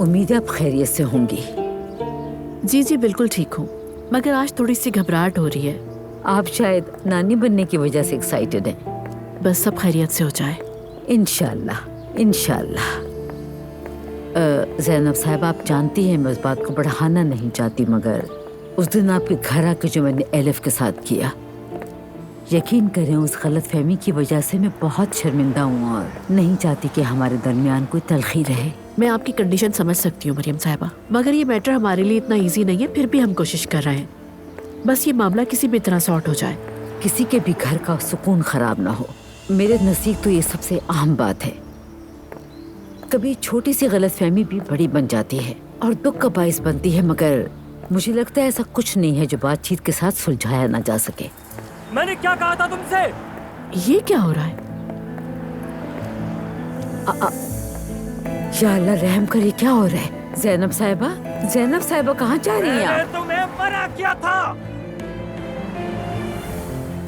उम्मीद है आप खैरियत से होंगी। जी जी बिल्कुल ठीक हूँ, मगर आज थोड़ी सी घबराहट हो रही है। आप शायद नानी बनने की वजह से एक्साइटेड हैं। बस सब खैरियत से हो जाए इंशाल्लाह इंशाल्लाह। ज़ैनब साहब, आप जानती हैं मैं उस बात को बढ़ाना नहीं चाहती, मगर उस दिन आपके घर आके जो मैंने एलिफ के साथ किया, यकीन करें उस गलत फहमी की वजह से मैं बहुत शर्मिंदा हूँ और नहीं चाहती कि हमारे दरमियान कोई तलखी रहे। मैं आपकी कंडीशन समझ सकती हूँ मरियम साहिबा, मगर ये मैटर हमारे लिए इतना इजी नहीं है, फिर भी हम कोशिश कर रहे हैं। बस ये मामला किसी भी तरह सॉर्ट हो जाए। किसी के भी घर का सुकून खराब ना हो, मेरे नज़दीक तो ये सबसे अहम बात है। कभी छोटी सी गलतफहमी भी बड़ी बन जाती है और दुख का बाइस बनती है, मगर मुझे लगता है ऐसा कुछ नहीं है जो बातचीत के साथ सुलझाया ना जा सके। मैंने क्या कहा था तुमसे? ये क्या हो रहा है? या अल्लाह रहम करे, क्या हो रहा है? ज़ैनब साहिबा कहाँ जा रही हैं मैंने आप? तुम्हें मना किया था,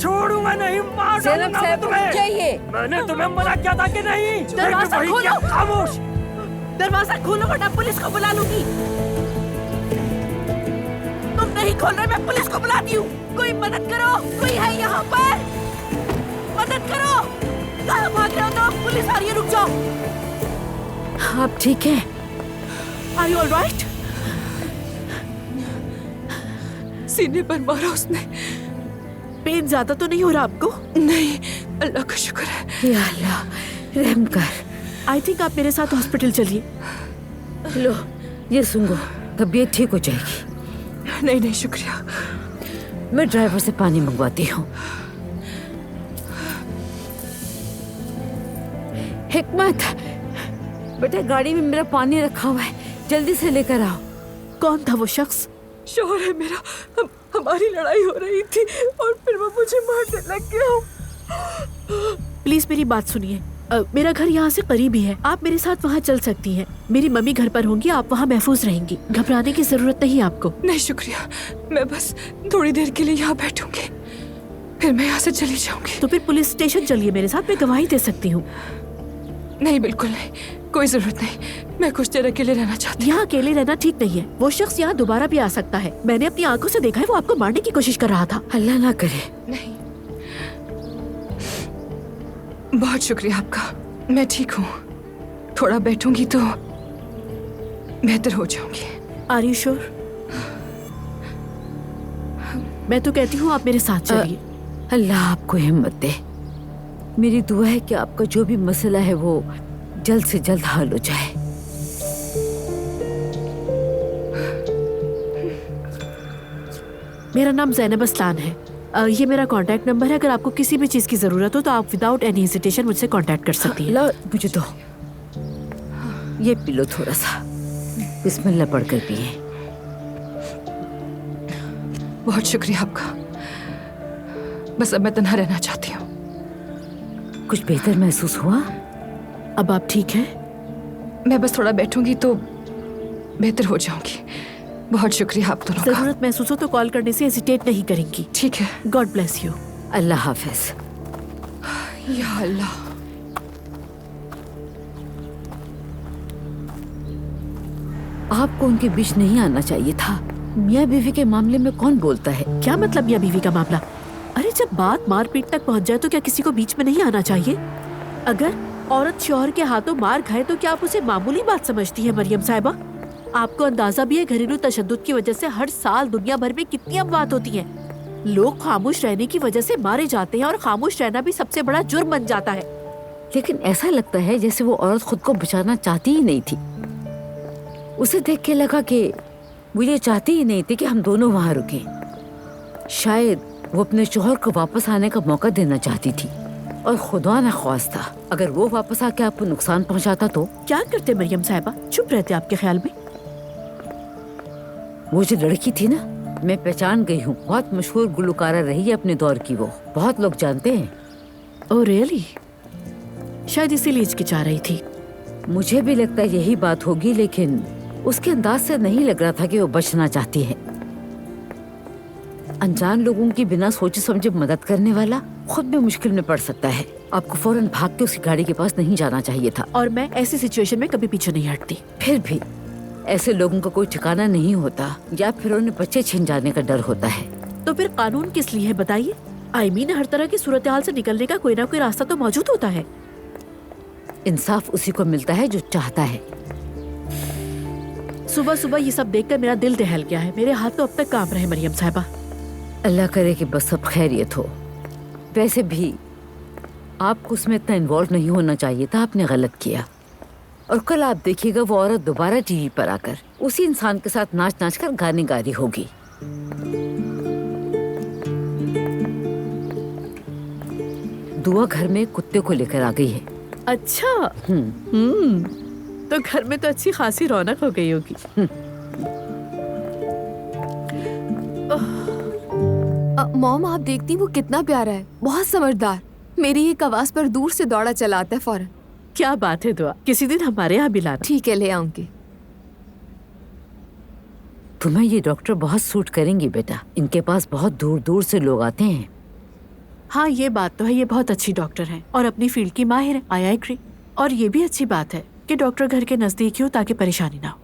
छोड़ूंगा नहीं, मार डालूंगा मैं तुम्हें। चाहिए? मैंने तुम्हें मना किया था कि नहीं? दरवाजा वही खोलो। किया, खामोश। दरवाजा खोलो वरना पुलिस को बुला लूंगी। तुम नहीं खोल रहे, मैं पुलिस को बुलाती हूँ। कोई मदद करो, कोई है यहाँ पर? मदद करो। कहाँ भाग रहे हो तुम? पुलिस आ रही है, रुक जाओ। आप ठीक हैं? Are you all right? सीने पर मारा उसने। पेन ज्यादा तो नहीं हो रहा आपको? नहीं, अल्लाह का शुक्र है। या अल्लाह रहम कर। आई थिंक आप मेरे साथ हॉस्पिटल चलिए। लो ये सुंगो, तबीयत ठीक हो जाएगी। नहीं नहीं शुक्रिया। मैं ड्राइवर से पानी मंगवाती हूँ। हिकमत, बेटा गाड़ी में मेरा पानी रखा हुआ है, जल्दी से लेकर आओ। कौन था वो शख्स? शौहर है मेरा। हमारी लड़ाई हो रही थी और फिर वो मुझे मारने लग गया। प्लीज मेरी बात सुनिए, मेरा घर यहाँ से करीब ही है, आप मेरे साथ वहाँ चल सकती हैं। मेरी मम्मी घर पर होंगी, आप वहाँ महफूज रहेंगी, घबराने की जरूरत नहीं आपको। नहीं शुक्रिया, मैं बस थोड़ी देर के लिए यहाँ बैठूंगी, फिर मैं यहाँ से चली जाऊंगी। तो फिर पुलिस स्टेशन चलिए मेरे साथ, मैं गवाही दे सकती हूँ। नहीं बिल्कुल नहीं, कोई जरूरत नहीं, मैं कुछ देर अकेले रहना चाहती हूँ। यहाँ अकेले रहना ठीक नहीं है, वो शख्स यहाँ दोबारा भी आ सकता है। मैंने अपनी आंखों से देखा है, वो आपको मारने की कोशिश कर रहा था। अल्लाह ना करे। नहीं, बहुत शुक्रिया आपका, मैं ठीक हूँ। थोड़ा बैठूंगी तो बेहतर हो जाऊंगी। Are you sure? मैं तो कहती हूँ आप मेरे साथ चलिए। अल्लाह आपको हिम्मत दे। मेरी दुआ है कि आपका जो भी मसला है वो जल्द से जल्द हल हो जाए। मेरा नाम ज़ैनब अस्लान है। ये मेरा कांटेक्ट नंबर है, अगर आपको किसी भी चीज़ की ज़रूरत हो तो आप विदाउट एनी हेजिटेशन मुझसे कांटेक्ट कर सकती हैं। ला मुझे दो, ये पी लो थोड़ा सा, बिस्मिल्लाह पढ़कर पिए। बहुत शुक्रिया आपका, बस अब मैं तन्हा रहना चाहती हूँ। कुछ बेहतर महसूस हुआ? अब आप ठीक हैं? मैं बस थोड़ा बैठूंगी तो बेहतर हो जाऊंगी। बहुत शुक्रिया आप दोनों का। ज़रूरत महसूस हो तो कॉल करने से हेजिटेट नहीं करेंगी। ठीक है, गॉड ब्लेस यू। अल्लाह हाफिज। या अल्लाह। आपको उनके बीच नहीं आना चाहिए था। मियाँ बीवी के मामले में कौन बोलता है? क्या मतलब मियाँ बीवी का मामला? अरे जब बात मारपीट तक पहुँच जाए तो क्या किसी को बीच में नहीं आना चाहिए? अगर औरत शौहर के हाथों मार खाए तो क्या आप उसे मामूली बात समझती है मरियम साहिबा? आपको अंदाजा भी है घरेलू तशद्दुद की वजह से हर साल दुनिया भर में कितनी अफवाह होती हैं। लोग खामोश रहने की वजह से मारे जाते हैं और खामोश रहना भी सबसे बड़ा जुर्म बन जाता है। लेकिन ऐसा लगता है जैसे वो औरत खुद को बचाना चाहती ही नहीं थी। उसे देख के लगा कि वो ये चाहती ही नहीं थी कि हम दोनों वहाँ रुकें। शायद वो अपने शौहर को वापस आने का मौका देना चाहती थी, और खुदा न ख्वास्ता अगर वो वापस आके आपको नुकसान पहुँचाता तो? क्या करते मरियम साहिबा? चुप रहते आपके ख्याल में? वो जो लड़की थी ना, मैं पहचान गई हूँ, बहुत मशहूर गुलकारा रही है अपने दौर की, वो बहुत लोग जानते हैं। Oh really? शायद इसीलिए हिचकिचा रही थी। मुझे भी लगता है यही बात होगी, लेकिन उसके अंदाज से नहीं लग रहा था कि वो बचना चाहती है। अनजान लोगों की बिना सोचे समझे मदद करने वाला खुद भी मुश्किल में पड़ सकता है। आपको फौरन भाग के उसकी गाड़ी के पास नहीं जाना चाहिए था। और मैं ऐसी सिचुएशन में कभी पीछे नहीं हटती। फिर भी ऐसे लोगों का कोई ठिकाना नहीं होता, या फिर उन्हें बच्चे छिन जाने का डर होता है। तो फिर कानून किस लिए है बताइए? आई मीन हर तरह की सूरत हाल से निकलने का कोई ना कोई रास्ता तो मौजूद होता है। इंसाफ उसी को मिलता है जो चाहता है। सुबह सुबह ये सब देखकर मेरा दिल दहल गया है। मेरे हाथ तो अब तक कांप रहे हैं मरियम साहिबा। अल्लाह करे कि बस सब खैरियत हो। वैसे भी आपको उसमें इतना इन्वॉल्व नहीं होना चाहिए था, आपने गलत किया। और कल आप देखिएगा वो औरत दोबारा टीवी पर आकर उसी इंसान के साथ नाच नाच कर गाने गा रही होगी। दुआ घर में कुत्ते को लेकर आ गई है। अच्छा। तो घर में तो अच्छी खासी रौनक हो गई होगी। मॉम, आप देखती वो कितना प्यारा है, बहुत समझदार। मेरी एक आवाज पर दूर से दौड़ा चला आता है फौरन। क्या बात है दुआ, किसी दिन हमारे यहाँ भी लाना। ठीक है, ले आऊंगी। तुम्हें ये डॉक्टर बहुत सूट करेंगी बेटा, इनके पास बहुत दूर दूर से लोग आते हैं। हाँ ये बात तो है, ये बहुत अच्छी डॉक्टर हैं और अपनी फील्ड की माहिर है। I agree. और ये भी अच्छी बात है कि डॉक्टर घर के नजदीक ही हो ताकि परेशानी ना हो।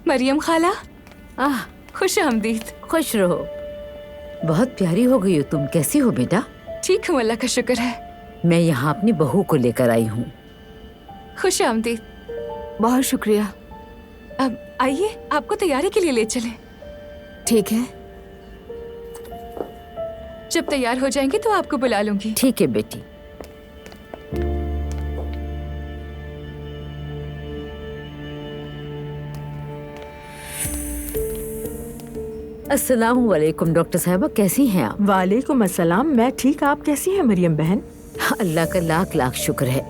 मरियम खाला, आह, खुश आमदीद। खुश रहो। बहुत प्यारी हो गई हो तुम। कैसी हो बेटा? ठीक हूँ, अल्लाह का शुक्र है। मैं यहाँ अपनी बहू को लेकर आई हूँ। खुश आमदीद। बहुत शुक्रिया। अब आइए, आपको तैयारी के लिए ले चलें। ठीक है। जब तैयार हो जाएंगे तो आपको बुला लूंगी। ठीक है बेटी। अस्सलाम वालेकुम डॉक्टर साहबा, कैसी हैं आप? वालेकुम अस्सलाम। मैं ठीक, आप कैसी हैं मरियम बहन? अल्लाह का लाख लाख शुक्र है।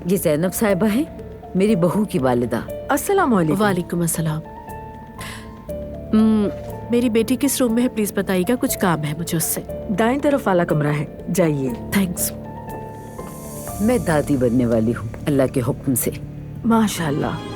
ये ज़ैनब साहिबा है, मेरी बहू की वालिदा। अस्सलाम वालेकुम। वालेकुम अस्सलाम। मेरी बेटी किस रूम में है प्लीज बताइएगा, कुछ काम है मुझे उससे। दाएं तरफ वाला कमरा है, जाइए। थैंक्स। मैं दादी बनने वाली हूँ अल्लाह के हुक्म से। माशाल्लाह।